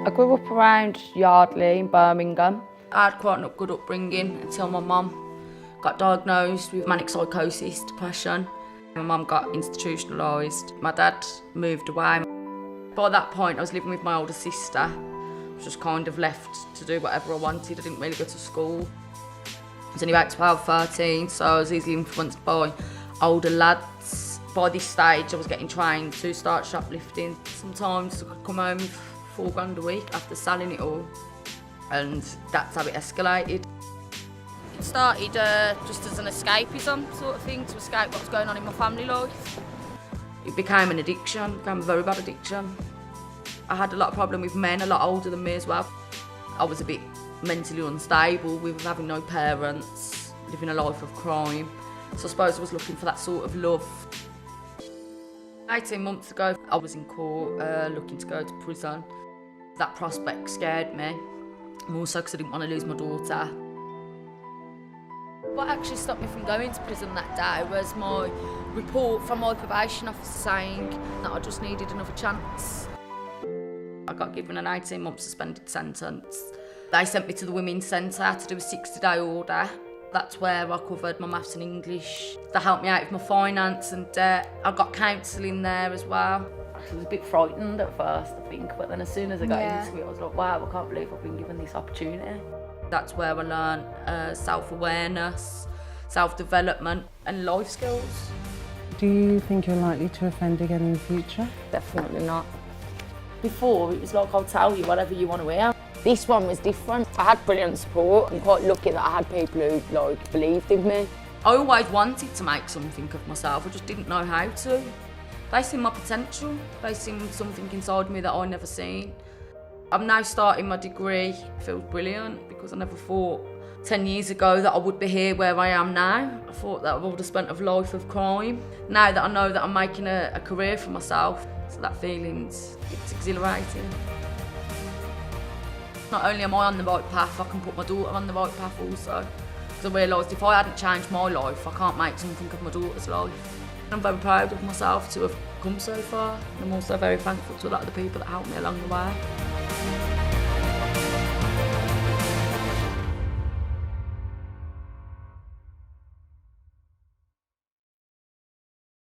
I grew up around Yardley in Birmingham. I had quite a good upbringing until my mum got diagnosed with manic psychosis, depression. My mum got institutionalised. My dad moved away. By that point I was living with my older sister. I was just kind of left to do whatever I wanted. I didn't really go to school. I was only about 12, 13, so I was easily influenced by older lads. By this stage I was getting trained to start shoplifting. Sometimes I could come home with £4 a week after selling it all, and that's how it escalated. It started just as an escapism sort of thing, to escape what was going on in my family life. It became an addiction, it became a very bad addiction. I had a lot of problem with men, a lot older than me as well. I was a bit mentally unstable with having no parents, living a life of crime. So I suppose I was looking for that sort of love. 18 months ago, I was in court looking to go to prison. That prospect scared me, more so because I didn't want to lose my daughter. What actually stopped me from going to prison that day was my report from my probation officer saying that I just needed another chance. I got given an 18-month suspended sentence. They sent me to the women's centre to do a 60-day order. That's where I covered my maths and English. They helped me out with my finance and debt. I got counselling there as well. I was a bit frightened at first, I think, but then as soon as I got into it, I was like, wow, I can't believe I've been given this opportunity. That's where I learned self-awareness, self-development and life skills. Do you think you're likely to offend again in the future? Definitely not. Before, it was like, I'll tell you whatever you want to hear. This one was different. I had brilliant support. I'm quite lucky that I had people who believed in me. I always wanted to make something of myself, I just didn't know how to. They seen my potential, they seen something inside me that I never seen. I'm now starting my degree. It feels brilliant because I never thought 10 years ago that I would be here where I am now. I thought that I would have spent a life of crime. Now that I know that I'm making a career for myself, so that feeling's, it's exhilarating. Not only am I on the right path, I can put my daughter on the right path also. Because I realised if I hadn't changed my life, I can't make something of my daughter's life. I'm very proud of myself to have come so far, and I'm also very thankful to a lot of the people that helped me along the way.